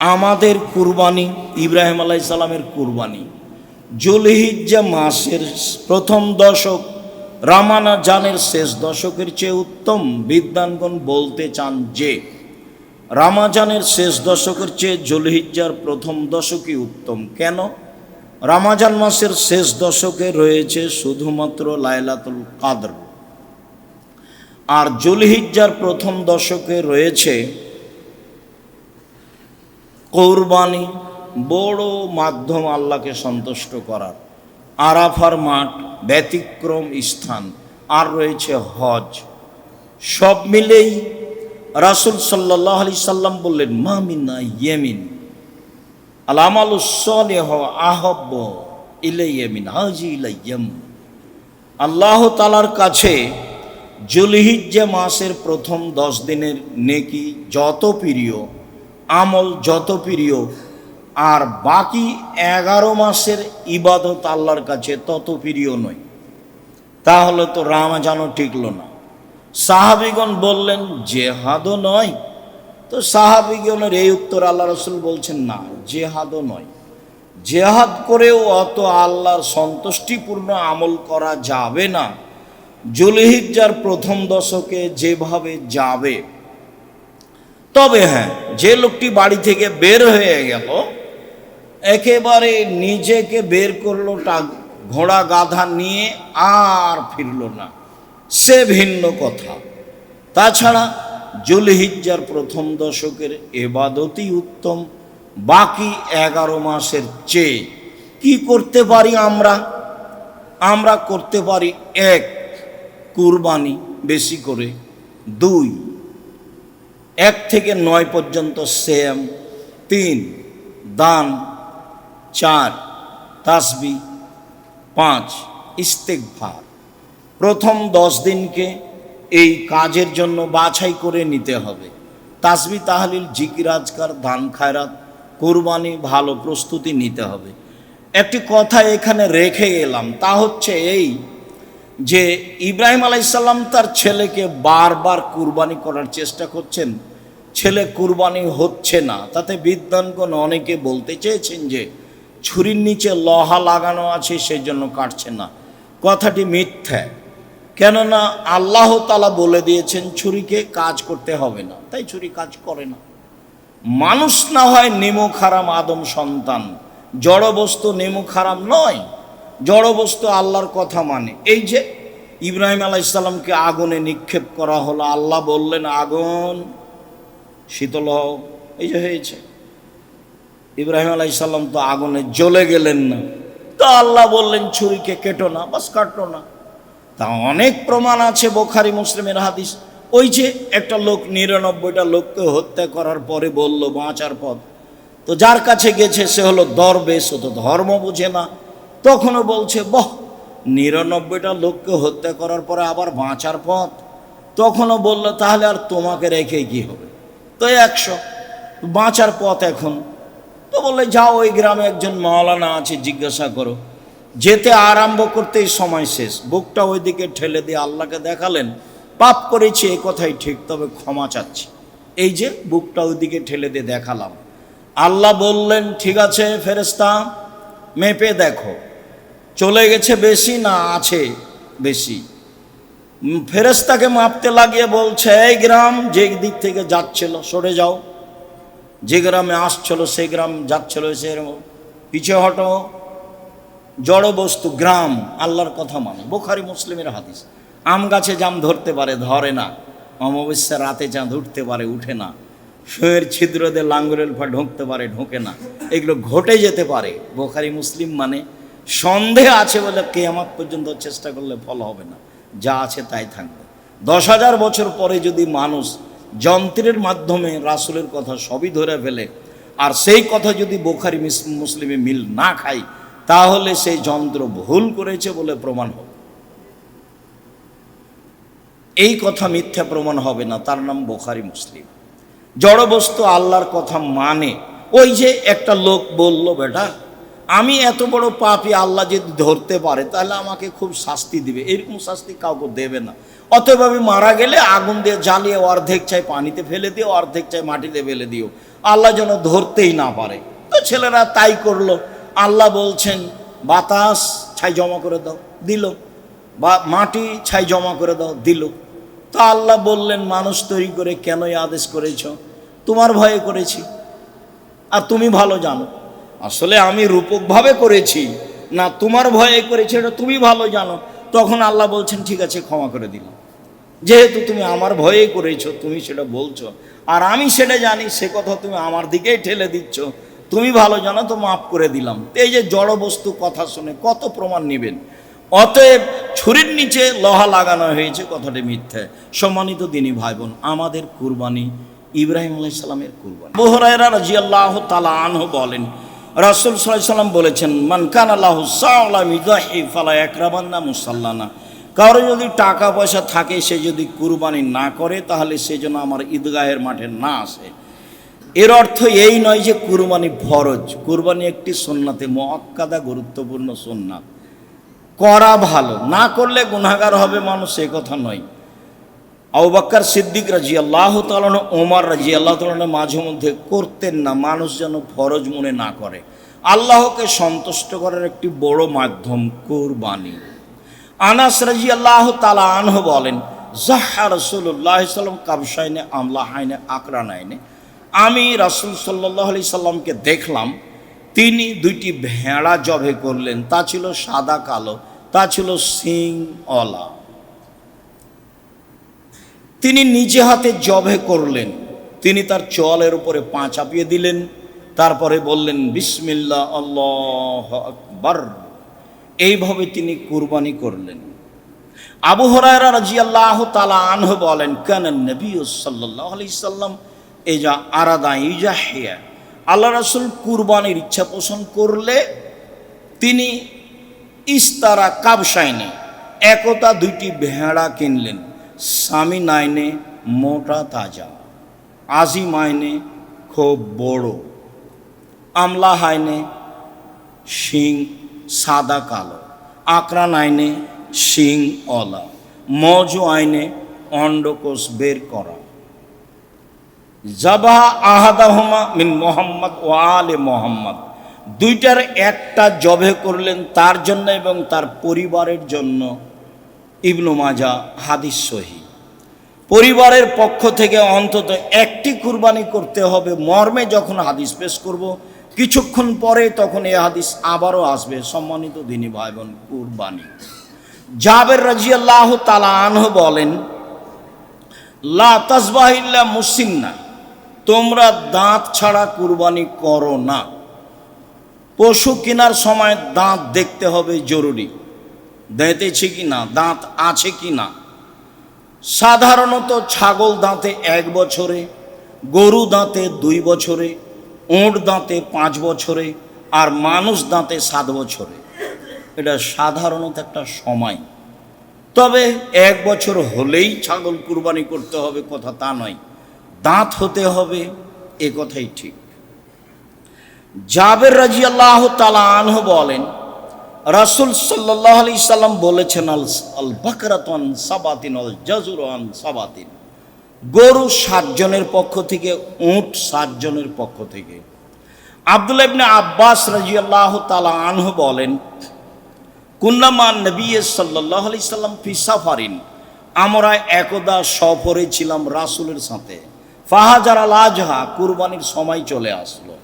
আমাদের কুরবানি ইব্রাহিম আলাইহিস সালামের কুরবানি যুলহিজ্জা মাসের প্রথম দশক রামাজানের শেষ দশকের চেয়ে উত্তম। বিদ্বানগণ বলতে চান যে রামাজানের শেষ দশকের চেয়ে যুলহিজ্জার প্রথম দশকই উত্তম। কেন? রামাজান মাসের শেষ দশকে রয়েছে শুধুমাত্র লাইলাতুল কাদর, আর যুলহিজ্জার প্রথম দশকে রয়েছে কোরবানি, বড় মাধ্যম আল্লাহকে সন্তুষ্ট করার। আরাফার মাঠ, ব্যতিক্রম স্থান, আর রয়েছে হজ। সব মিলেই রাসূল সাল্লাল্লাহু আলাইহি সাল্লাম বললেন, মা মিন্না ইয়ামিন আল আমালুস সালিহু আহাব্বু ইলাইয়া মিন হাযিহিল আইয়াম। আল্লাহ তাআলার কাছে যুলহিজ্জা মাসের প্রথম 10 দিনের নেকি যত প্রিয়, আমল যত প্রিয়, আর বাকি 11 মাসের ইবাদত আল্লাহর কাছে তত প্রিয় নয়। তাহলে তো রামাজানও টিকল না। সাহাবীগণ বললেন, জেহাদও নয়। তো সাহাবীগণের এই উত্তর আল্লাহ রাসূল বলছেন, না, জেহাদও নয়। জেহাদ করেও অত আল্লাহর সন্তুষ্টিপূর্ণ আমল করা যাবে না যুলহিজ্জার প্রথম দশকে যেভাবে যাবে। তবে হ্যাঁ, যে লোকটি বাড়ি থেকে বের হয়ে গেল, একেবারে নিজেকে বের করলো ঘোড়া গাধা নিয়ে, আর ফিরল না, সে ভিন্ন কথা। তাছাড়া যুলহিজ্জার প্রথম দশকের ইবাদতই উত্তম বাকি 11 মাসের চেয়ে। কি করতে পারি আমরা করতে পারি? 1, কুরবানি বেশি করে। 2, 1 থেকে 9 পর্যন্ত সিয়াম। 3, দান। 4, তাসবিহ। 5, ইস্তেগফার। প্রথম 10 দিনকে এই কাজের জন্য বাছাই করে নিতে হবে। তাসবিহ, তাহলিল, জিকির, আজকার, দান, খায়রাত, কুরবানি, ভালো প্রস্তুতি নিতে হবে। একটি কথা এখানে রেখে গেলাম, তা হচ্ছে এই যে ইব্রাহিম আলাইহিস সালাম তার ছেলেকে বারবার কুরবানি করার চেষ্টা করছেন, ছেলে কুরবানি হচ্ছে না। তাতে বিদ্বানগণ অনেকে বলতে চেয়েছেন যে ছুরির নিচে লোহা লাগানো আছে, সেই জন্য কাটছে না। কথাটি মিথ্যা। কেননা আল্লাহ তাআলা বলে দিয়েছেন ছুরিকে কাজ করতে হবে না, তাই ছুরি কাজ করে না। মানুষ না হয় নিমক হারাম আদম সন্তান, জড় বস্তু নিমক হারাম নয়। জড় বস্তু আল্লাহর কথা মানে। এই যে ইব্রাহিম আলাইহিস সালামকে আগুনে নিক্ষেপ করা হলো, আল্লাহ বললেন আগুন শীতল হও, এই যে হয়েছে। ইব্রাহিম আলাইহিস সালাম তো আগুনে জ্বলে গেলেন না, তো আল্লাহ বললেন ছুরিকে কেটো না, বাস কাটলো না। তা অনেক প্রমাণ আছে, বুখারী মুসলিমের হাদিস। ওই যে একটা লোক 99টা লোককে হত্যা করার পরে বলল বাঁচার পথ, তো যার কাছে গেছে সে হলো দরবেশ, ও তো ধর্ম বুঝে না। তখনও বলছে, বাহ, 99টা লোককে হত্যা করার পরে আবার বাঁচার পথ। তখনও বলল, তাহলে আর তোমাকে রেখে কি হবে, তো 100 বাঁচার পথ এখন। তো বললে, যাও, ওই গ্রামে একজন মাওলানা আছে, জিজ্ঞাসা করো। যেতে আরম্ভ করতেই সময় শেষ, বুকটা ওইদিকে ঠেলে দিয়ে আল্লাহকে দেখালেন, পাপ করেছি এই কথাই ঠিক, তবে ক্ষমা চাচ্ছি। এই যে বুকটা ওইদিকে ঠেলে দিয়ে দেখালাম। আল্লাহ বললেন, ঠিক আছে ফেরেশতা, মেপে দেখো চলে গেছে বেশি না আছে বেশি। ফেরেশতাকে মাপতে লাগিয়ে বলছে, এই গ্রাম যে দিক থেকে যাচ্ছিল সরে যাও, যে গ্রামে আসছিল সেই গ্রাম যাচ্ছিল সে পিছে হটো। জড় বস্তু গ্রাম আল্লাহর কথা মানে, বুখারী মুসলিমের হাদিস। আম গাছে জাম ধরতে পারে, ধরে না। অমাবস্যা রাতে চাঁদ উঠতে পারে, উঠে না। শুঁয়ের ছিদ্র দিয়ে লাঙ্গলের ফা ঢুকতে পারে, ঢোকে না। এগুলো ঘটে যেতে পারে। বুখারী মুসলিম মানে সন্দেহ আছে বলে কিয়ামত পর্যন্ত চেষ্টা করলে ফল হবে না, যা আছে তাই থাকবে। 10,000 বছর পরে যদি মানুষ যন্ত্রের মাধ্যমে রাসূলের কথা সবই ধরে ফেলে, আর সেই কথা যদি বুখারী মুসলিমে মিল না খায়, তাহলে সেই যন্ত্র ভুল করেছে বলে প্রমাণ হবে। এই কথা মিথ্যা প্রমাণ হবে না, তার নাম বুখারী মুসলিম। জড়বস্তু আল্লাহর কথা মানে। ওই যে একটা লোক বলল, বেটা আমি এত বড় পাপী, আল্লাহ যদি ধরতে পারে তাহলে আমাকে খুব শাস্তি দিবে। এরকম শাস্তি কাউকে দেবে না। অতএব আমি মারা গেলে আগুন দিয়ে জ্বালিয়ে অর্ধেক চাই পানিতে ফেলে দিও, অর্ধেক চাই মাটিতে ফেলে দিও, আল্লাহ যেন ধরতেই না পারে। তো ছেলেরা তাই করলো। আল্লাহ বলছেন বাতাস ছাই জমা করে দাও, দিল। বা মাটি ছাই জমা করে দাও, দিল। তো আল্লাহ বললেন মানুষ তৈরি করে কেন এই আদেশ করেছ? তোমার ভয়ে করেছি, আর তুমি ভালো জানো। আসলে আমি রূপকভাবে করেছি না তোমার ভয়ে করেছি, এটা তুমি ভালো জানো। তখন আল্লাহ বলছেন ঠিক আছে, ক্ষমা করে দিলাম। যেহেতু তুমি আমার ভয়ে করেছো, তুমি সেটা বলছো, আর আমি সেটা জানি, সে কথা তুমি আমার দিকেই ঠেলে দিচ্ছ, তুমি ভালো জানো, তো মাফ করে দিলাম। এই যে জড় বস্তু কথা শুনে কত প্রমাণ নেবেন? অতএব ছুরির নিচে লোহা লাগানো হয়েছে, কথাটি মিথ্যে। সম্মানিত দিনী ভাই বোন, আমাদের কুরবানি ইব্রাহিম আলাইহিস সালামের কুরবানি। আবু হুরায়রা রাদিয়াল্লাহু তাআলা আনহু বলেন, রাসূল সাল্লাল্লাহু আলাইহি সাল্লাম বলেছেন, মান কানা লাহু সাওলা মিযাহি ফালা ইয়াকরাবান্না মুসাল্লানা। কারো যদি টাকা পয়সা থাকে, সে যদি কুরবানি না করে, তাহলে সে যেন আমার ঈদগাহের মাঠে না আসে। এর অর্থ এই নয় যে কুরবানি ফরজ। কুরবানি একটি সুন্নাতে মুআক্কাদা, গুরুত্বপূর্ণ সুন্নাত। করা ভালো, না করলে গুনাহগার হবে মানুষ, সে কথা নয়। আবু বকর সিদ্দিক রাদিয়াল্লাহু তাআলা, ওমর রাদিয়াল্লাহু তাআলা মাঝে মধ্যে করতেন না, মানুষ যেন ফরজ মনে না করে। আল্লাহকে সন্তুষ্ট করার একটি বড় মাধ্যম কুরবানি। আনাস রাদিয়াল্লাহু তাআলা আনহু বলেন, যাহা রাসূলুল্লাহ সাল্লাল্লাহু আলাইহি ওয়াসাল্লাম কাবশাইনে আমলাহাইনে আকরানাইনে। আমি রাসূল সাল্লাল্লাহু আলাইহি সাল্লামকে দেখলাম, তিনি দুইটি ভেড়া জবে করলেন। তা ছিল সাদা কালো, তা ছিল সিংওয়ালা। তিনি নিজে হাতে জবে করলেন। তিনি তার চোয়ালের উপরে পা চাপিয়ে দিলেন, তারপরে বললেন বিসমিল্লাহ আল্লাহু আকবার। এইভাবে তিনি কুরবানি করলেন। আবু হুরায়রা রাদিয়াল্লাহু তাআলা আনহু বলেন, কানা নবী সাল্লাল্লাহু আলাইহি সাল্লাম ইজা আরাদা ইজাহিয়া। আল্লাহ রাসূল কুরবানির ইচ্ছা পোষণ করলে তিনি ইস্তারা কাবশাইনে, একতা দুইটি ভেড়া কিনলেন। সামি নাইনে মোটা তাজা, আজিম আইনে খুব বড়, আমলা হাইনে শিং সাদা কালো, আকরান আইনে শিং অলা, মজু আইনে অন্ডকোষ বের করা। জাবাহ আহাদাহুমা মিন মোহাম্মদ ও আলে মোহাম্মদ। দুইটার একটা জবে করলেন তার জন্য এবং তার পরিবারের জন্য। ইবনু মাজাহ, হাদিস সহিহ। পরিবারের পক্ষ থেকে অন্তত একটি কুরবানি করতে হবে মর্মে যখন হাদিস পেশ করব, কিছুক্ষণ পরে তখন এই হাদিস আবারও আসবে। সম্মানিত দিনী ভাই বোন, কুরবানি। জাবের রাদিয়াল্লাহু তাআলা আনহু বলেন, লা তাসবাহ ইল্লা মুসিন্না। তোমরা দাঁত ছাড়া কুরবানি করো না। পশু কেনার সময় দাঁত দেখতে হবে জরুরি, দাঁতেছে কি না, দাঁত আছে কি না। সাধারণত ছাগল দাঁতে 1 বছরে, গরু দাঁতে 2 বছরে, উট দাঁতে 5 বছরে, আর মানুষ দাঁতে 7 বছরে। এটা সাধারণত একটা সময়। তবে 1 বছর হলেই ছাগল কুরবানি করতে হবে কথা তা নয়, দাঁত হতে হবে, এ কথাই ঠিক। জাবের রাদিয়াল্লাহু তাআলা আনহু বলেন, রাসূল সাল্লাল্লাহু আলাইহি সাল্লাম বলেছেন, আল বাকরাতুন সাবাতিন আল জাজুরান সাবাতিন। গরু 7 জনের পক্ষ থেকে, উট 7 জনের পক্ষ থেকে। আব্দুল্লাহ ইবনে আব্বাস রাদিয়াল্লাহু তাআলা আনহু বলেন, কুন্না মান নবী সাল্লাল্লাহু আলাইহি সাল্লাম ফি সাফারিন। আমরা একদা সফরে ছিলাম রাসূলের সাথে। ফাহাজার আল আজহা, কুরবানির সময় চলে আসলো।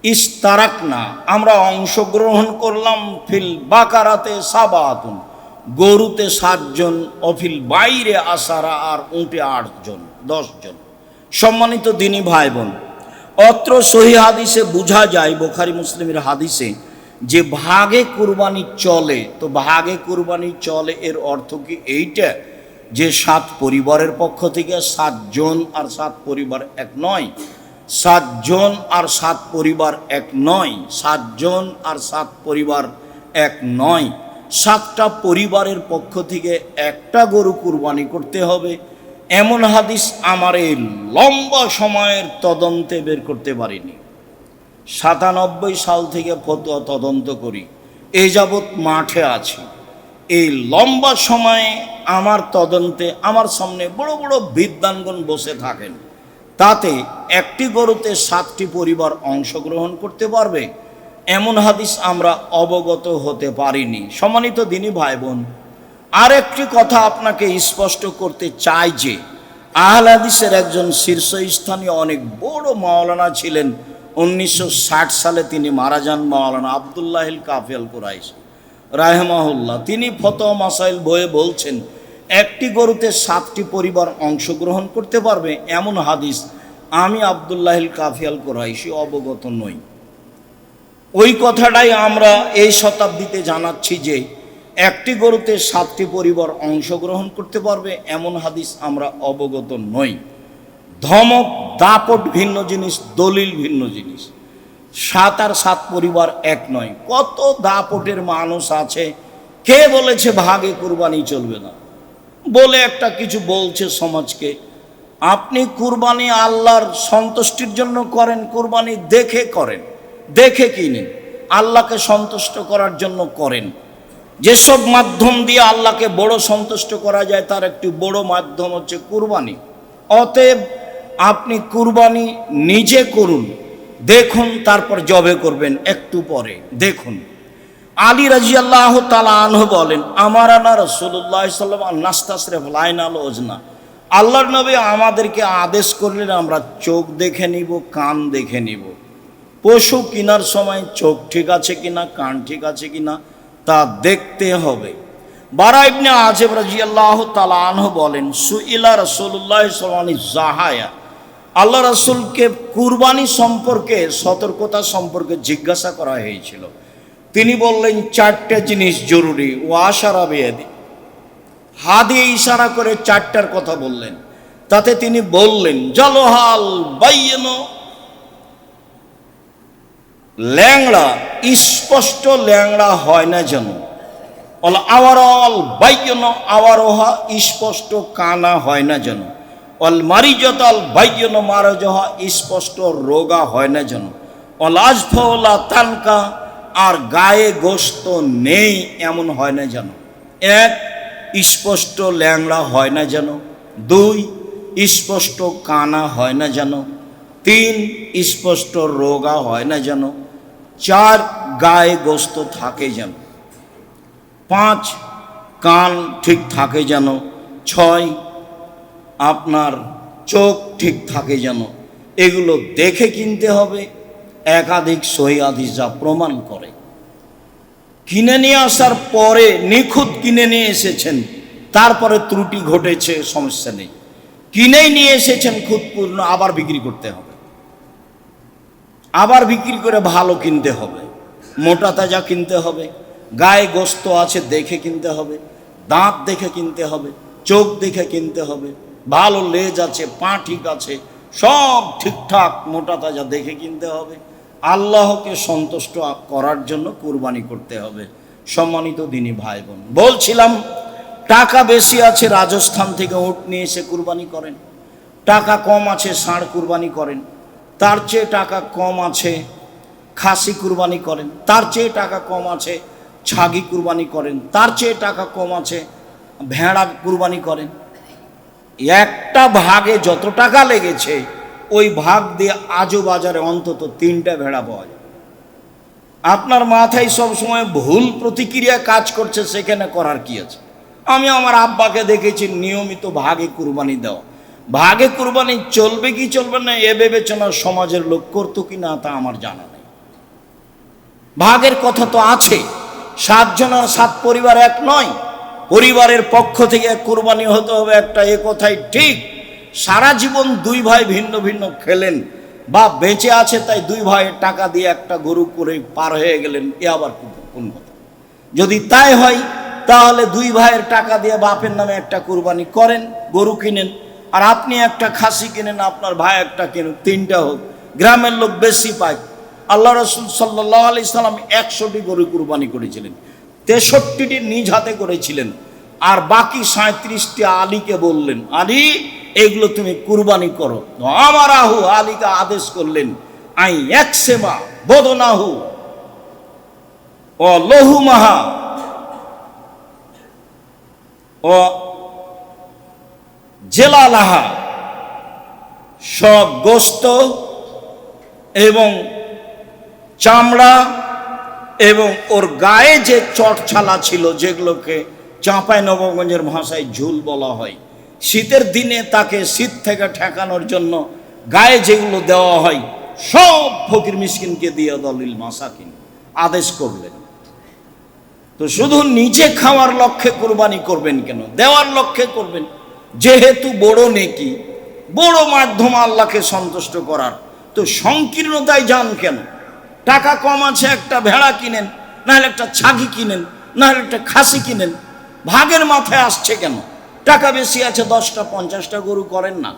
ইস্তারাকনা, আমরা অংশগ্রহণ করলাম। ফিল বাকারাতে সাবাতুন, গরুতে 7 জন, অফিল বাইরে আসারা, আর উটে 8 জন, 10 জন। সম্মানিত দিনী ভাই বোন, অত্র সহিহ হাদিসে বোঝা যায়, বুখারী মুসলিমের হাদিসে, যে ভাগে কুরবানি চলে। তো ভাগে কুরবানি চলে এর অর্থ কি এইটা যে 7 পরিবারের পক্ষ থেকে 7 জন আর 7 পরিবার এক নয়, 7 জন আর 7 পরিবার এক নয়, 7 জন আর 7 পরিবার এক নয়, 7টা পরিবারের পক্ষ থেকে একটা গরু কুরবানি করতে হবে। এমন হাদিস আমার এই লম্বা সময়ের তদন্তে বের করতে পারিনি। 97 সাল থেকে ফতোয়া তদন্ত করি, এই যাবৎ মাঠে আছি। এই লম্বা সময়ে আমার তদন্তে আমার সামনে বড় বড় বিদ্বানগণ বসে থাকেন। তাতে একটি গরুতে 7টি পরিবার অংশগ্রহণ করতে পারবে এমন হাদিস আমরা অবগত হতে পারিনি। সম্মানিত দিনী ভাই বোন, আর একটি কথা আপনাকে স্পষ্ট করতে চাই যে আহলে হাদিসের একজন শীর্ষস্থানীয় অনেক বড় মাওলানা ছিলেন। 1960 সালে তিনি মারা যান। মাওলানা আব্দুল্লাহিল কাফি আল কুরাইশি রাহিমাহুল্লাহ। তিনি ফতোয়া মাসাইল বইয়ে বলছেন, একটি গরুতে 7টি পরিবার অংশগ্রহণ করতে পারবে এমন হাদিস আমি আব্দুল্লাহিল কাফি আল কুরাইশি অবগত নই। ওই কথাটাই আমরা এই শতাব্দীতে জানাচ্ছি যে একটি গরুতে 7টি পরিবার অংশগ্রহণ করতে পারবে এমন হাদিস আমরা অবগত নই। ধমক দাপট ভিন্ন জিনিস, দলিল ভিন্ন জিনিস। 7 আর 7 পরিবার এক নয়। কত দাপটের মানুষ আছে, কে বলেছে ভাগে কুরবানি চলবে না বলে একটা কিছু বলছে সমাজকে। আপনি কুরবানি আল্লাহর সন্তুষ্টির জন্য করেন, কুরবানি দেখে করেন, দেখে কিনেন, আল্লাহকে সন্তুষ্ট করার জন্য করেন। যেসব মাধ্যম দিয়ে আল্লাহকে বড় সন্তুষ্ট করা যায় তার একটি বড় মাধ্যম হচ্ছে কুরবানি। অতএব আপনি কুরবানি নিজে করুন, দেখুন, তারপর জবে করবেন। একটু পরে দেখুন, আলী রাদিয়াল্লাহু তাআলা আনহু বলেন, আমারানা রাসূলুল্লাহ সাল্লাল্লাহু আলাইহি ওয়াসাল্লাম নাস্তাসরিফ লাইনাল ওজনা। আল্লাহর নবী আমাদেরকে আদেশ করলেন আমরা চোখ দেখে নিব, কান দেখে নিব। পশু কেনার সময় চোখ ঠিক আছে কিনা, কান ঠিক আছে কিনা তা দেখতে হবে। বারা ইবনে আযিব রাদিয়াল্লাহু তাআলা আনহু বলেন, সুইলা রাসূলুল্লাহ সাল্লাল্লাহু আলাইহি জাহায়া, আল্লাহ রাসূলকে কুরবানি সম্পর্কে, সতর্কতা সম্পর্কে জিজ্ঞাসা করা হয়েছিল। তিনি বললেন 4টে জিনিস জরুরি। ওয়াশারা বিয়াদি, হাত দিয়ে ইশারা করে 4টার কথা বললেন। তাতে তিনি বললেন, জলহাল বাইয়িনো, ল্যাংড়া স্পষ্ট ল্যাংড়া হয় না যেন। অল আওয়ারল বাইয়িনো, আওয়ারোহা স্পষ্ট কানা হয় না যেন। অল মারিজতাল বাইয়িনো, মারজহা স্পষ্ট রোগা হয় না যেন। অল আজফলা তানকা, আর গায়ে গোস্ত নেই এমন হয় না যেন। 1, স্পষ্ট ল্যাংড়া হয় না যেন। 2, স্পষ্ট কানা হয় না যেন। 3, স্পষ্ট রোগা হয় না যেন। 4, গায়ে গোস্ত থাকে যেন। 5, কান ঠিক থাকে যেন। 6, আপনার চোখ ঠিক থাকে যেন। এগুলো দেখে কিনতে হবে। একাধিক সহিহ হাদিস যা প্রমাণ করে। কিনে নিয়ে আসার পরে নিখুঁত কিনে নিয়ে এসেছেন, তারপরে ত্রুটি ঘটেছে, সমস্যা নেই। কিনেই নিয়ে এসেছেন খুঁতপূর্ণ, আবার বিক্রি করতে হবে, আবার বিক্রি করে ভালো কিনতে হবে, মোটা তাজা কিনতে হবে, গায়ে গোস্ত আছে দেখে কিনতে হবে, দাঁত দেখে কিনতে হবে, চোখ দেখে কিনতে হবে, ভালো লেজ আছে, পা ঠিক আছে, সব ঠিকঠাক মোটা তাজা দেখে কিনতে হবে। আল্লাহকে সন্তুষ্ট করার জন্য কুরবানি করতে হবে। সম্মানিত দিনী ভাই বোন, বলছিলাম টাকা বেশি আছে, রাজস্থান থেকে উট নিয়ে এসে কুরবানি করেন। টাকা কম আছে, ষাঁড় কুরবানি করেন। তার চেয়ে টাকা কম আছে, খাসি কুরবানি করেন। তার চেয়ে টাকা কম আছে, ছাগি কুরবানি করেন। তার চেয়ে টাকা কম আছে, ভেড়া কুরবানি করেন। একটা ভাগে যত টাকা লেগেছে ওই ভাগ দিয়ে আজও বাজারে অন্তত 3টা ভেড়া পাওয়া যায়। আপনার মাথায় সবসময় ভুল প্রতিক্রিয়া কাজ করছে, সেখানে করার কি আছে? আমি আমার আব্বাকে দেখেছি নিয়মিত ভাগে কুরবানি দেওয়া। ভাগে কুরবানি চলবে কি চলবে না এ বিবেচনা সমাজের লোক করতো কি না তা আমার জানা নেই। ভাগের কথা তো আছে, 7 জন আর 7 পরিবার এক নয়। পরিবারের পক্ষ থেকে কুরবানি হতে হবে একটা, এ কথাই ঠিক। সারা জীবন 2 ভাই ভিন্ন ভিন্ন খেলেন বা বেঁচে আছে তাই 2 ভাইয়ের টাকা দিয়ে একটা গরু করে পার হয়ে গেলেন, এ আবার কোন কথা? যদি তাই হয় তাহলে 2 ভাইয়ের টাকা দিয়ে বাপের নামে একটা কুরবানি করেন, গরু কিনেন, আর আপনি একটা খাসি কিনেন, আপনার ভাই একটা কিনুন, 3টা হোক, গ্রামের লোক বেশি পায়। আল্লাহ রাসূল সাল্লাল্লাহু আলাইহি সাল্লাম 100টি গরু কুরবানি করেছিলেন, 63টি নিজ হাতে করেছিলেন, আর বাকি 37টি আলীকে বললেন, আলী এগুলো তুমি কুরবানি করো। আমার আহু, আলীকে আদেশ করলেন, আই একসেমা বদনাহু ও লহুমাহা ও জেলালাহা, সব গোস্ত এবং চামড়া এবং ওর গায়ে যে চটছালা ছিল, যেগুলোকে চাঁপাইনবাবগঞ্জের ভাষায় ঝুল বলা হয়, শীতের দিনে তাকে শীত থেকে ঠেকানোর জন্য গায়ে যেগুলো দেওয়া হয় সব ফকির মিসকিনকে দিয়ে দলিল মাসাকিন আদেশ করলেন। তো শুধু নিজে খাওয়ার লক্ষ্যে কুরবানি করবেন কেন? দেওয়ার লক্ষ্যে করবেন, যেহেতু বড় নেকি, বড় মাধ্যম আল্লাহকে সন্তুষ্ট করার। তো সংকীর্ণতায় যান কেন? টাকা কম আছে, একটা ভেড়া কিনেন, নাহলে একটা ছাগি কিনেন, নাহলে একটা খাসি কিনেন। ভাগের মাথায় আসছে কেন? টাকা বেশি আছে, 10টা 50টা গরু করেন না।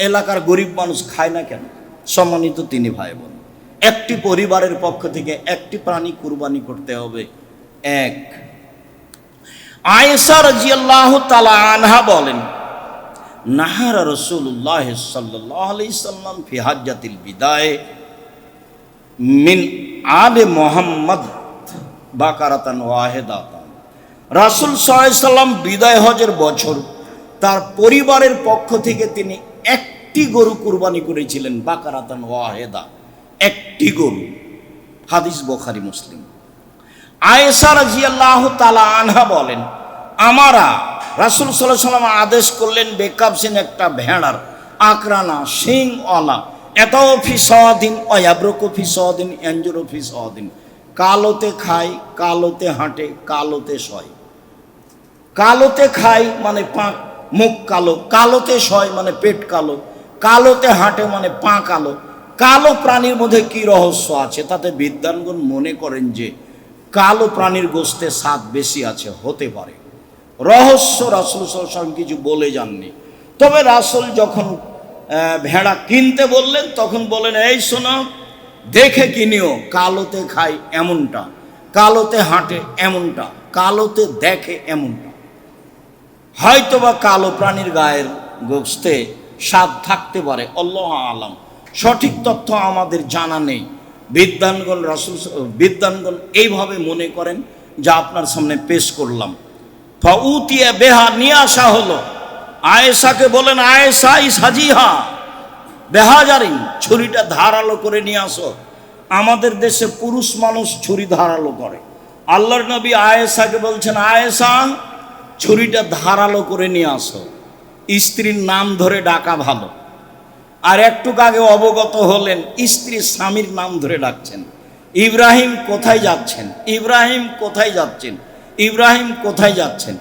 এলাকার গরিব মানুষ খায় না কেন? সম্মানিত তিনি ভাই বোন, একটি পরিবারের পক্ষ থেকে একটি প্রাণী কুরবানি করতে হবে। এক, আয়েশা রাদিয়াল্লাহু তাআলা আনহা বলেন, নাহারা রাসূলুল্লাহ সাল্লাল্লাহু আলাইহি সাল্লাম ফি হাজ্জাতিল বিদায় মিন আলে মুহাম্মদ বাকারাতান ওয়াহিদাতান। রাসূল সাল্লাল্লাহু আলাইহি সাল্লাম বিদায় হজের বছর তার পরিবারের পক্ষ থেকে তিনি একটি গরু কুরবানি করেছিলেন, বাকারাতান ওয়াহিদা, একটি গরু। হাদিস বুখারী মুসলিম। আয়েশা রাদিয়াল্লাহু তাআলা আনহা বলেন, আমরা রাসূল সাল্লাল্লাহু আলাইহি ওয়াসাল্লাম আদেশ করলেন বেকাবসিন, একটা ভেড়ার, আকরানা, শিংওয়ালা, এটাও ফি সাদিন অয়াব্রকু ফি সাদিন এনজুরু ফি সাদিন, কালোতে খায়, কালোতে হাঁটে, কালোতে শয়। কালোতে খায় মানে পা মুখ কালো, কালোতে শয় মানে পেট কালো, কালোতে হাঁটে মানে পা কালো। কালো প্রাণীর মধ্যে কি রহস্য আছে? তাতে বিদ্বানগণ মনে করেন যে কালো প্রাণীর গোস্তে স্বাদ বেশি আছে, হতে পারে। রহস্য রাসূল সাল্লাল্লাহু আলাইহি ওয়াসাল্লাম কিছু বলে যাননি। তবে রাসূল যখন ভেড়া কিনতে বললেন, তখন বলেন, এই শোনো, দেখে কিনিও, কালোতে খায় এমনটা, কালোতে হাঁটে এমনটা, কালোতে দেখে এমনটা। হয়তোবা কালো প্রাণীর গায়ের গোস্তে স্বাদ থাকতে পারে, আল্লাহু আলাম। সঠিক তথ্য আমাদের জানা নেই। বিদ্বানগণ এইভাবে মনে করেন, যা আপনার সামনে পেশ করলাম। ফাউতিয়া বেহা, নিয়ে আসা হলো। আয়েশাকে বলেন, আয়েশা সাজিহা বেহাজারিন, ছুরিটা ধারালো করে নিয়ে আসো। আমাদের দেশে পুরুষ মানুষ ছুরি ধারালো করে। আল্লাহর নবী আয়েশাকে বলছেন, আয়েশা ছুরিটা ধারালো করে নিয়ে আসো। স্ত্রীর নাম ধরে ডাকা ভালো। আর একটু আগে অবগত হলেন, স্ত্রী স্বামীর নাম ধরে ডাকছেন, ইব্রাহিম কোথায় যাচ্ছেন, ইব্রাহিম কোথায় যাচ্ছেন, ইব্রাহিম কোথায় যাচ্ছেন।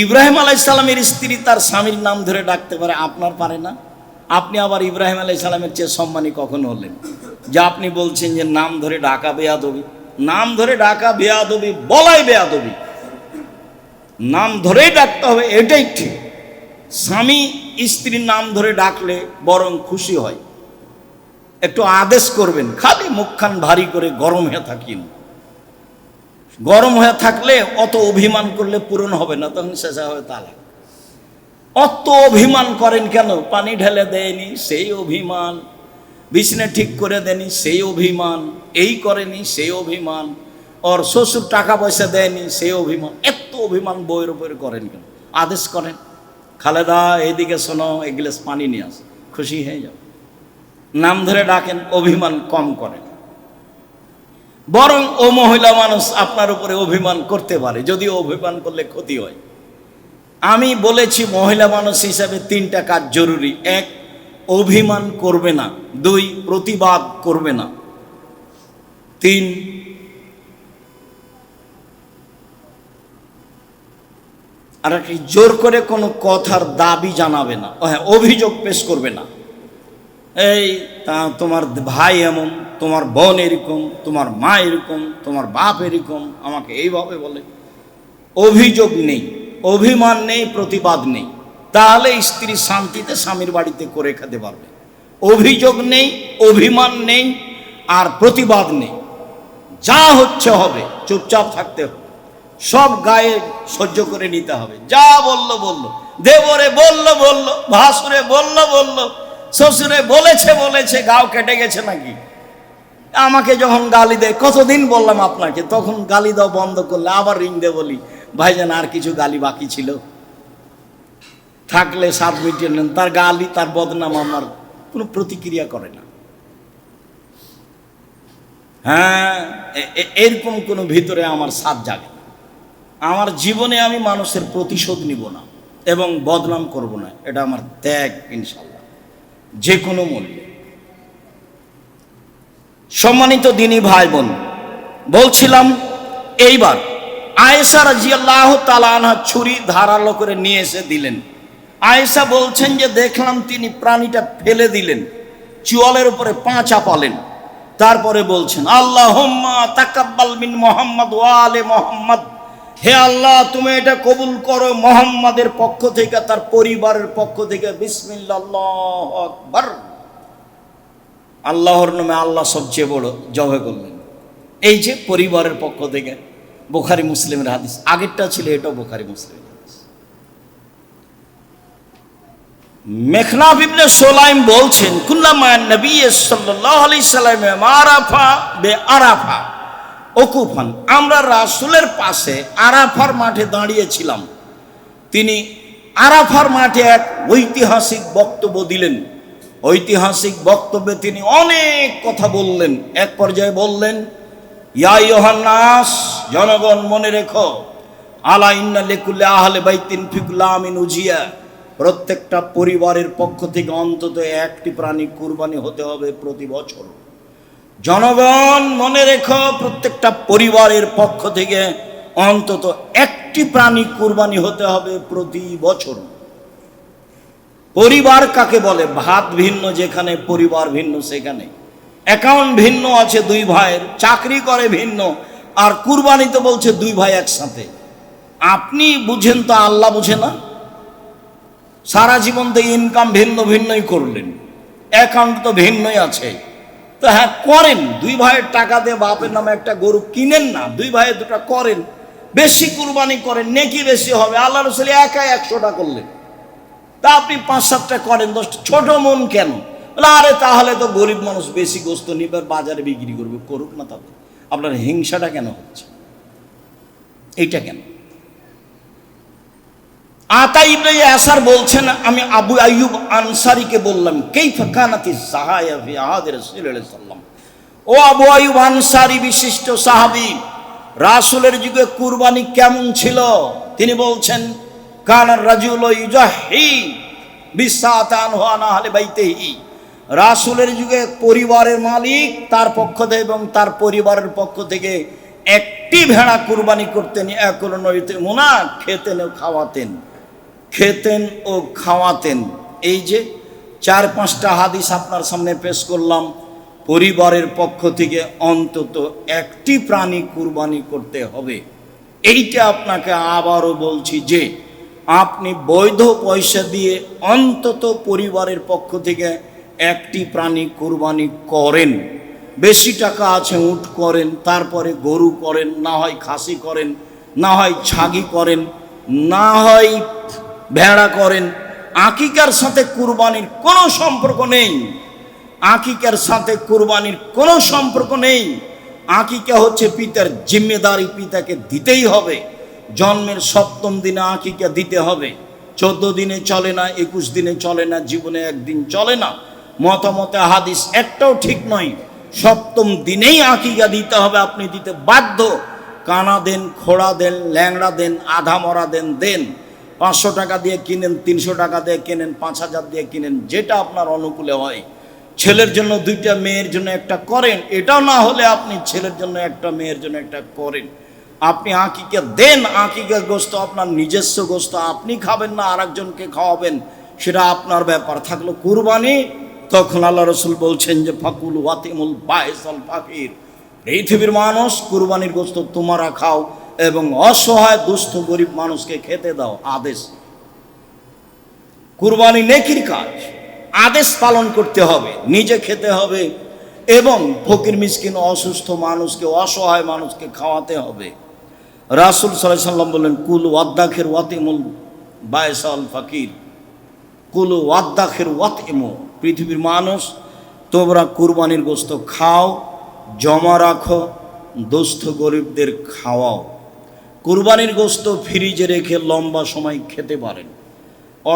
ইব্রাহিম আলাইহিস সালামের স্ত্রী তার স্বামীর নাম ধরে ডাকতে পারে, আপনার পারে না? আপনি আবার ইব্রাহিম আলাইহিস সালামের চেয়ে সম্মানী কখন হলেন যে আপনি বলছেন যে নাম ধরে ডাকা বেয়াদবি? নাম ধরে ডাকা বেয়াদবি, বলাই বেয়াদবি। নাম ধরেই ডাকতে হবে, এটাই ঠিক। স্বামী স্ত্রীর নাম ধরে ডাকলে বরং খুশি হয়। একটু আদেশ করবেন, খালি মুখখান ভারী করে গরম হয়ে থাকিন। গরম হয়ে থাকলে অত অভিমান করলে পূরণ হবে না, তখন শেষে হবে তালাক। অত অভিমান করেন কেন? পানি ঢেলে দেয়নি সেই অভিমান, বিছানা ঠিক করে দেয়নি সেই অভিমান, এই করেনি সেই অভিমান, ওর শ্বশুর টাকা পয়সা দেয়নি সেই অভিমান। এত অভিমান বইয়ের উপরে করেন কেন? আদেশ করেন, খালেদা এইদিকে শোনো, এক গ্লাস পানি নিয়ে আস, খুশি হয়ে যাও। নাম ধরে ডাকেন, অভিমান কম করেন। বরং ও মহিলা মানুষ আপনার উপরে অভিমান করতে পারে, যদিও অভিমান করলে ক্ষতি হয়। আমি বলেছি মহিলা মানুষ হিসাবে 3টা কাজ জরুরি। 1, অভিমান করবে না। 2, প্রতিবাদ করবে না। 3, আর কি, জোর করে কোনো কথার দাবি জানাবে না। হ্যাঁ, অভিযোগ পেশ করবে না। এই তোমার ভাই এমন, তোমার বোন এরকম, তোমার মা এরকম, তোমার বাপ এরকম, আমাকে এইভাবে বলে। অভিযোগ নেই, অভিমান নেই, প্রতিবাদ নেই। তাহলে স্ত্রী শান্তিতে স্বামীর বাড়িতে করে খেতে পারবে। অভিযোগ নেই, অভিমান নেই, আর প্রতিবাদ নেই। যা হচ্ছে হবে, চুপচাপ থাকতে হবে। সব গায়ে সহ্য করে নিতে হবে। যা বললো বললো, দেবরে বললো বললো, ভাসুরে বললো বললো, শ্বশুরে বলেছে বলেছে, গাও কেটে গেছে নাকি? আমাকে যখন গালি দেয়, কতদিন বললাম আপনাকে, তখন গালি দাও বন্ধ করলে আবার রিং দিয়ে বলি, ভাইজান আর কিছু গালি বাকি ছিল, থাকলে 7 মিনিট নেন। তার গালি, তার বদনাম আমার কোনো প্রতিক্রিয়া করে না। হ্যাঁ, এরকম কোনো ভিতরে আমার সাথ জাগে না। আমার জীবনে আমি মানুষের প্রতিশোধ নিব না এবং বদনাম করব না, এটা আমার ত্যাগ ইনশাল্লাহ, যে কোনো মূল্যে। সম্মানিত দিনী ভাই বোন, বলছিলাম এইবার আয়েশা রাদিয়াল্লাহু তাআলা আনহা ছুরি ধারালো করে নিয়ে এসে দিলেন। আয়েশা বলছেন যে দেখলাম তিনি প্রাণীটা ফেলে দিলেন, চুয়ালের উপরে পা চাপালেন, তারপরে বলছেন আল্লাহুম্মা তাকাব্বাল মিন মুহাম্মদ ওয়া আলে মুহাম্মদ, হে আল্লাহ তুমি এটা কবুল করো মুহাম্মাদের পক্ষ থেকে, তার পরিবারের পক্ষ থেকে। বিসমিল্লাহ, আল্লাহু আকবার। আল্লাহর নামে আল্লাহ সবচেয়ে বড়, জবে করলেন। এই যে পরিবারের পক্ষ থেকে, বুখারী মুসলিমের হাদিস। আগেরটা ছিল, এটাও বুখারী মুসলিমের হাদিস। মেখনাফ ইবনে সুলাইম বলছেন কুল্লামা নবী সাল্লাল্লাহু আলাইহি সাল্লাম আরাফা বে আরাফা ওকুফান, আমরা রাসূলের পাশে আরাফার মাঠে দাঁড়িয়েছিলাম। তিনি আরাফার মাঠে এক ঐতিহাসিক বক্তব্য দিলেন। ঐতিহাসিক বক্তব্যে তিনি অনেক কথা বললেন। এক পর্যায়ে বললেন, ইয়া আইয়ুহান নাস, জনগণ মনে রেখো, আলা ইন্না লিকুল্লি আহলি বাইতিন ফি কুল্লি আমিন উজিয়া, প্রত্যেকটা পরিবারের পক্ষ থেকে অন্তত একটি প্রাণী কুরবানি হতে হবে প্রতি বছর। জনগণ মনে রেখো, প্রত্যেকটা পরিবারের পক্ষ থেকে অন্তত একটি প্রাণী কুরবানি হতে হবে প্রতি বছর। পরিবার কাকে বলে? ভাত ভিন্ন যেখানে, পরিবার ভিন্ন সেখানে। অ্যাকাউন্ট ভিন্ন আছে দুই ভাইয়ের, চাকরি করে ভিন্ন, আর কুরবানি তো বলছে দুই ভাই একসাথে। আপনি বুঝেন তো, আল্লাহ বুঝে না? সারা জীবন তো ইনকাম ভিন্ন ভিন্নই করলেন, অ্যাকাউন্ট তো ভিন্নই আছে। তো হ্যাঁ করেন, দুই ভাইয়ের টাকা দিয়ে বাপের নামে একটা গরু কিনেন না, দুই ভাইয়ের দুটা করেন, বেশি কুরবানি করেন, নেকি বেশি হবে। আল্লাহ রাসূল একাই 100টা করলেন, তা আপনি 5-7টা করেন, 10টা। ছোট মন কেন? আরে তাহলে তো গরিব মানুষ বেশি গোস্ত নিবে, বাজারে বিক্রি করবে, করুক না, তাহলে আপনার হিংসাটা কেন হচ্ছে? এইটা কেন? আতা ইবনে ইয়াসার বলছেন, আমি আবু আইয়ুব আনসারীকে বললাম, কাইফা কানাতি যাহায়া ফি আহাদি রাসূলিল্লাহ সাল্লাল্লাহু আলাইহি ওয়াসাল্লাম। ও আবু আইয়ুব আনসারী, বিশিষ্ট সাহাবী, রাসূলের যুগে কুরবানি কেমন ছিল? তিনি বলছেন, কানার রাজুলু ইউজাহি বিসাতান ওয়া আনা আহলি বাইতিহি, রাসূলের যুগে পরিবারের মালিক তার পক্ষ থেকে এবং তার পরিবারের পক্ষ থেকে একটি ভেড়া কুরবানি করতেন। একুল নইতে মুনা, খেতেন ও খাওয়াতেন, খেতেন ও খাওয়াতেন। এই যে 4-5টা হাদিস আপনার সামনে পেশ করলাম, পরিবারের পক্ষ থেকে অন্তত একটি প্রাণী কুরবানি করতে হবে। এইটা আপনাকে আবারও বলছি যে আপনি বৈধ পয়সা দিয়ে অন্তত পরিবারের পক্ষ থেকে একটি প্রাণী কুরবানি করেন। বেশি টাকা আছে উট করেন, তারপরে গরু করেন, না হয় খাসি করেন, না হয় ছাগি করেন, না হয় ভেড়া করেন। আকিকার সাথে কুরবানির কোনো সম্পর্ক নেই, আকিকার সাথে কুরবানির কোনো সম্পর্ক নেই। আকিকা হচ্ছে পিতার জিম্মেদারি, পিতাকে দিতেই হবে। জন্মের 7ম দিনে আকিকা দিতে হবে। 14 দিনে চলে না, 21 দিনে চলে না, জীবনে একদিন চলে না। মতামতে হাদিস একটাও ঠিক নয়। 7ম দিনেই আকিকা দিতে হবে, আপনি দিতে বাধ্য। কানা দেন, খোড়া দেন, ল্যাংড়া দেন, আধা মরা দেন, দেন। 500 টাকা দিয়ে কিনেন, 300 টাকা দিয়ে কিনেন, 5000 দিয়ে কিনেন, যেটা আপনার অনুকূলে হয়। ছেলের জন্য 2টা, মেয়ের জন্য একটা করেন। এটাও না হলে আপনি ছেলের জন্য একটা, মেয়ের জন্য একটা করেন। আপনি আকিকা দেন। আকিকা গোস্ত আপনার নিজস্ব গোস্ত, আপনি খাবেন না আরেকজনকে খাওয়াবেন, সেটা আপনার ব্যাপার। থাকলো কুরবানি, তখন আল্লাহ রাসূল বলছেন যে ফাকুল ওয়াতিমুল বাইসাল ফাকির, পৃথিবীর মানুষ কুরবানির গোস্ত তোমরা খাও এবং অসহায় দুস্থ গরিব মানুষকে খেতে দাও। আদেশ, কুরবানি নেকির কাজ, আদেশ পালন করতে হবে, নিজে খেতে হবে এবং ফকির মিসকিন অসুস্থ মানুষকে, অসহায় মানুষকে খাওয়াতে হবে। রাসূল সাল্লাল্লাহু আলাইহি ওয়াসাল্লাম বললেন, কুল ওয়াদ্দাখির ওয়াতিমুল বাইসাল ফাকির, কুল ওয়াদ্দাখির ওয়াতিমু, পৃথিবীর মানুষ তোমরা কুরবানির গোস্ত খাও, জমা রাখো, দুস্থ গরিবদের খাওয়াও। কুরবানির গোস্ত ফ্রিজে রেখে লম্বা সময় খেতে পারেন।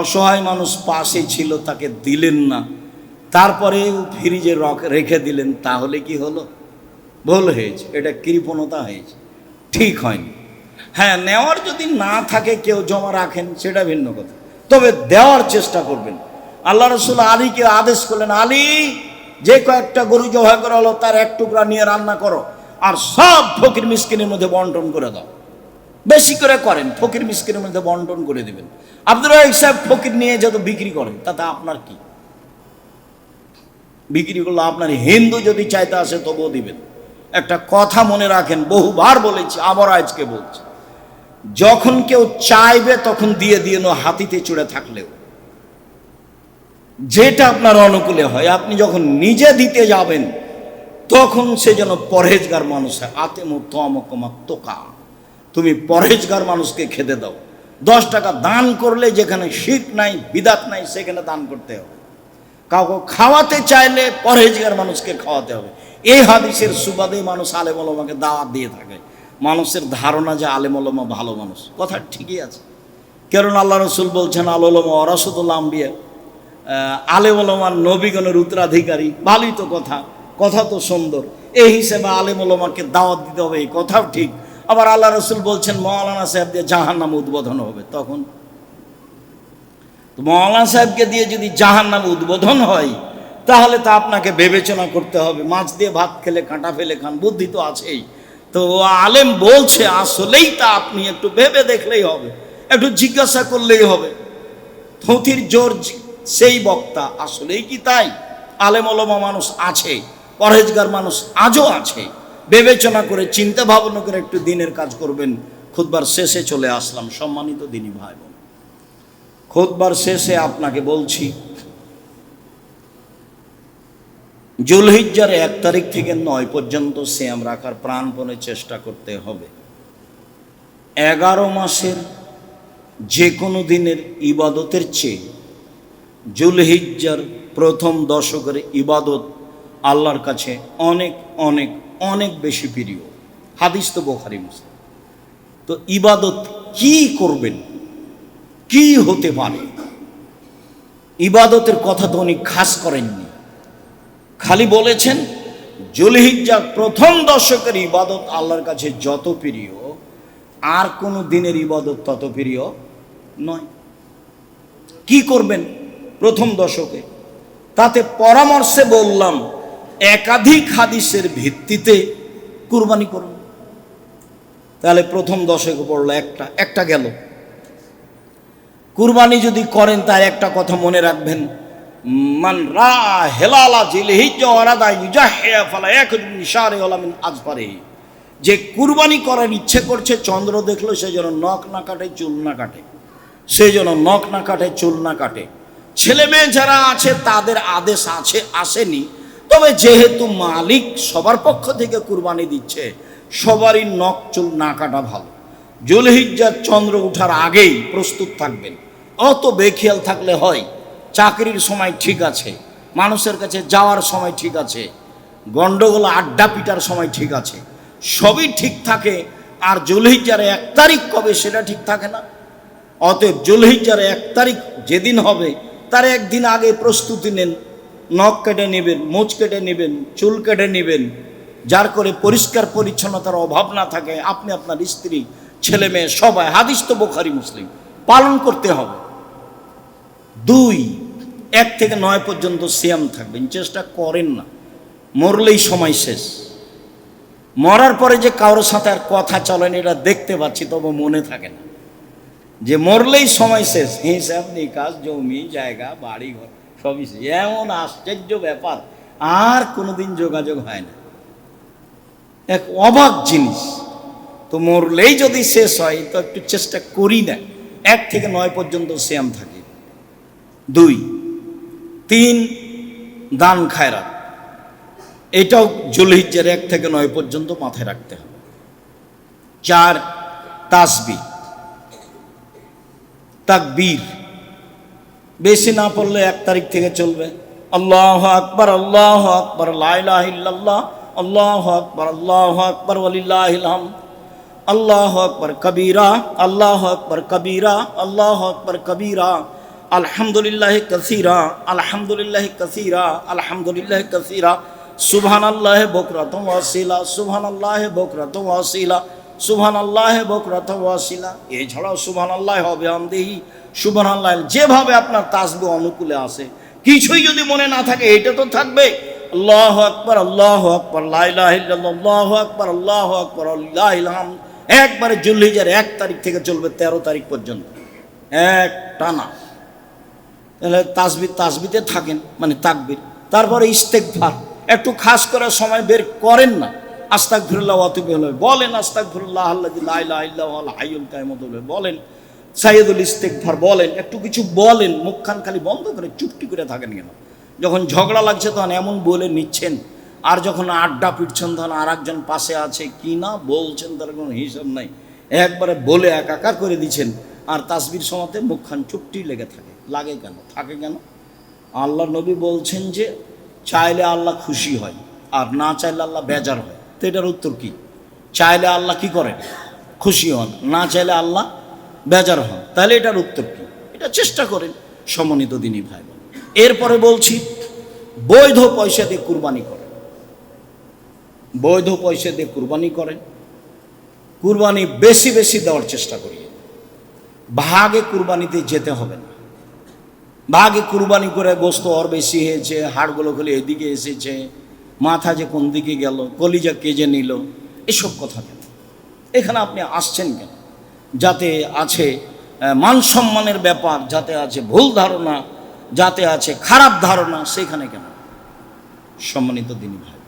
অসহায় মানুষ পাশে ছিল, তাকে দিলেন না, তারপরে ফ্রিজে রেখে দিলেন, তাহলে কি হলো? ভুল হয়েছে, এটা কৃপণতা হয়েছে, ঠিক হয়নি। হ্যাঁ, নেওয়ার যদি না থাকে, কেউ জমা রাখেন, সেটা ভিন্ন কথা, তবে দেওয়ার চেষ্টা করবেন। আল্লাহ রসুল আলীকে আদেশ করলেন, আলী, যে কয়েকটা গরু জবাই করা হলো তার এক টুকরা নিয়ে রান্না করো, আর সব ফকির মিসকিনের মধ্যে বন্টন করে দাও। বেশি করে করেন, ফকির মিসকিনের মধ্যে বন্টন করে দিবেন। আব্দুর রাজ্জাক সাহেব ফকির নিয়ে যত বিক্রি করেন, তাতে আপনার কি? বিক্রি করলে আপনার হিন্দু যদি চাইতে আসে তবুও দিবেন। একটা কথা মনে রাখেন, বহুবার বলেছি, আবার আজকে বলছি, যখন কেউ চাইবে তখন দিয়ে দিয়ে হাতিতে চড়ে থাকলেও, যেটা আপনার অনুকূলে হয়, আপনি যখন নিজে দিতে যাবেন তখন সে যেন পরহেজগার মানুষ হয়। তোকা, তুমি পরহেজগার মানুষকে খেতে দাও। 10 টাকা দান করলে যেখানে শিরক নাই, বিদাত নাই, সেখানে দান করতে হবে। কাউকে খাওয়াতে চাইলে পরহেজগার মানুষকে খাওয়াতে হবে। এই হাদিসের সুবাদে মানুষ আলেম ওলামাকে দাওয়াত দিয়ে থাকে। মানুষের ধারণা যে আলেম ওলামা ভালো মানুষ, কথা ঠিকই আছে, কারণ আল্লাহ রসুল বলছেন আল ওলামা ওয়ারাসাতুল আম্বিয়া, আলেম ওলামার নবীগণের উত্তরাধিকারী। ভালোই তো কথা, কথা তো সুন্দর। এই হিসেবে আলেম ওলামাকে দাওয়াত দিতে হবে, এই কথাও ঠিক। আবার আল্লাহ রসুল বলছেন মৌলানা সাহেব দিয়ে জাহান্নাম উদ্বোধন হবে, তখন মৌলানা সাহেবকে দিয়ে যদি জাহান্নাম উদ্বোধন হয়, তাহলে তা আপনাকে বিবেচনা করতে হবে। মাছ দিয়ে ভাত খেলে কাঁটা ফেলে খান, বুদ্ধি তো আছেই। তো আলেম বলছে আসলেই তা আপনি একটু ভেবে দেখলেই হবে, একটু জিজ্ঞাসা করলেই হবে। থুথির জোর সেই বক্তা, আসলেই কি তাই? আলেম ওলামা মানুষ আছে, পরহেজগার মানুষ আজও আছে। বিবেচনা করে চিন্তা ভাবনা করে একটু দিনের কাজ করবেন। খুতবার শেষে চলে আসলাম, সম্মানিত দিনী ভাই বোন। খুতবার শেষে আপনাকে বলছি, জুলহিজ্জার 1 তারিখ থেকে 9 পর্যন্ত সিয়াম রাখার প্রাণপণে চেষ্টা করতে হবে। 11 মাসের যে কোনো দিনের ইবাদতের চেয়ে জুলহিজ্জার প্রথম দশকের ইবাদত আল্লাহর কাছে অনেক অনেক অনেক বেশি প্রিয়। হাদিস তো বুখারী মুসলিম। তো ইবাদত কি করবেন, কি হতে পারে? ইবাদতের কথা তো উনি খাস করেননি, খালি বলেছেন জুলহিজ্জার প্রথম দশকের ইবাদত আল্লাহর কাছে যত প্রিয়, আর কোনো দিনের ইবাদত তত প্রিয় নয়। কি করবেন প্রথম দশকে? তাতে পরামর্শে বললাম, একাধিক হাদিসের ভিত্তিতে কুরবানি করুন। তাহলে প্রথম দশকে পড়লো একটা গেল। কুরবানি যদি করেন, তার একটা কথা মনে রাখবেন, মান রা হেলালা জিলহিজ্জা ওয়ারাদা ইউজাহিয়া ফালা ইয়াকুদ মিন শারি ওয়ালা মিন আজফারিহি। যে কুরবানি করার ইচ্ছে করছে, চন্দ্র দেখলো, সে যেন নখ না কাটে, চুল না কাটে, সে যেন নখ না কাটে, চুল না কাটে। ছেলে মেয়ে যারা আছে তাদের আদেশ আছে, আসেনি, তবে যেহেতু মালিক সবার পক্ষ থেকে কুরবানি দিচ্ছে, সবারই নখ চুল না কাটা ভালো। জুলহিজ্জার চন্দ্র ওঠার আগেই প্রস্তুত থাকবেন। অত বেখেয়াল থাকলে হয়? চাকরির সময় ঠিক আছে, মানুষের কাছে যাওয়ার সময় ঠিক আছে, গন্ডগোল আড্ডা পিটার সময় ঠিক আছে, সবই ঠিক থাকে, আর জুলহিজ্জার 1 তারিখ কবে সেটা ঠিক থাকে না। অতএব জুলহিজ্জার 1 তারিখ যেদিন হবে, তার একদিন আগে প্রস্তুতি নেন। নখ কেটে নেবেন, মোচ কেটে নেবেন, চুল কেটে নেবেন, যার করে পরিষ্কার পরিচ্ছন্নতার অভাব না থাকে। আপনি, আপনার স্ত্রী, ছেলে মেয়ে সবাই, হাদিস তো বুখারী মুসলিম, পালন করতে হবে। 2, 1 থেকে 9 পর্যন্ত সিয়াম থাকবেন, চেষ্টা করেন না। মরলেই সময় শেষ। মরার পরে যে কারোর সাথে আর কথা চলেন, এটা দেখতে পাচ্ছি, তবে মনে থাকে না যে মরলেই সময় শেষ। হিসাব নিকাশ, জমি জায়গা, বাড়ি ঘর সবই শেষ। এমন আশ্চর্য ব্যাপার, আর কোনোদিন যোগাযোগ হয় না, এক অবাক জিনিস। তো মরলেই যদি শেষ হয়, তো একটু চেষ্টা করি না। 1 থেকে 9 পর্যন্ত সিয়াম থাকে। 2, 3 দান খায়রাত, এটাও জুলহিজ্জার 1 থেকে 9 পর্যন্ত মাথায় রাখতে হবে। 4 তাসবিহ, তাকবীর, বেশি না পড়লে 1 তারিখ থেকে চলবে। আল্লাহু আকবার, আল্লাহু আকবার, লা ইলাহা ইল্লাল্লাহ, আল্লাহু আকবার, আল্লাহু আকবার, ওয়ালিল্লাহিল হামদ, আল্লাহু আকবার কবীরা, আল্লাহু আকবার কবীরা, আল্লাহু আকবার কবীরা, আলহামদুলিল্লাহি কাসীরা, আলহামদুলিল্লাহি কাসীরা, আলহামদুলিল্লাহি কাসীরা, সুবহানাল্লাহি বুকরাতাও ওয়া আসীলা, সুবহানাল্লাহি বুকরাতাও ওয়া আসীলা, সুবহানাল্লাহি বুকরাতাও ওয়া আসীলা। এছাড়াও সুবহানাল্লাহি ওয়া বিহামদিহি, সুবহানাল্লাহ। যেভাবে আপনার তাসবিহ অনুকূলে আসে, কিছুই যদি মনে না থাকে এটা তো থাকবে। আল্লাহু আকবার, আল্লাহু আকবার, লা ইলাহা ইল্লাল্লাহ, আল্লাহু আকবার, আল্লাহু আকবার, লিল্লাহিল হামদ। একবারে যুলহিজ্জার 1 তারিখ থেকে চলবে 13 তারিখ পর্যন্ত, এক টানা। তাহলে তাসবিতে থাকেন, মানে তাকবীর। তারপরে ইস্তেগফার, একটু খাস করে সময় বের করেন না, আস্তাগফিরুল্লাহ ওয়া আতুবু ইলাইহি বলেন, আস্তাগফিরুল্লাহ আল্লাযী লা ইলাহা ইল্লা হুয়াল হাইয়ুল কাইয়ুম বলেন, সাইয়্যিদুল ইস্তেগফার বলেন, একটু কিছু বলেন। মুখখান খালি বন্ধ করে চুপটি করে থাকেন কেন? যখন ঝগড়া লাগছে তখন এমন বলে নিচ্ছেন, আর যখন আড্ডা পিটছেন তখন আর একজন পাশে আছে কি না বলছেন তার কোনো হিসাব নাই, একবারে বলে একাকার করে দিচ্ছেন। আর তাসবির সময়তে মুখখান চুপটি লেগে থাকে। লাগে কেন? থাকে কেন? আল্লাহ নবী বলছেন যে চাইলে আল্লাহ খুশি হয়, আর না চাইলে আল্লাহ বেজার হয়। তো এটার উত্তর কি? চাইলে আল্লাহ কি করেন? খুশি হন, না চাইলে আল্লাহ বেজার হন। তাহলে এটার উত্তর কি? এটা চেষ্টা করেন সমন্বিত দিনই ভাই। এরপরে বলছি, বৈধ পয়সা দিয়ে কুরবানি করেন, বৈধ পয়সা দিয়ে কুরবানি করেন। কুরবানি বেশি বেশি দেওয়ার চেষ্টা করি। ভাগে কুরবানিতে যেতে হবে না। ভাগে কুরবানি করে গোস্ত ওর বেশি হয়েছে, হাড়গুলো খালি এদিকে এসেছে, মাথা যে কোন দিকে গেল, কলিজা কেজে নিল, এসব কথা কেন? এখানে আপনি আসছেন কেন? যাতে আছে মান সম্মানের ব্যাপার, যাতে আছে ভুল ধারণা, যাতে আছে খারাপ ধারণা, সেখানে কেন? সম্মানিত দিনী ভাই,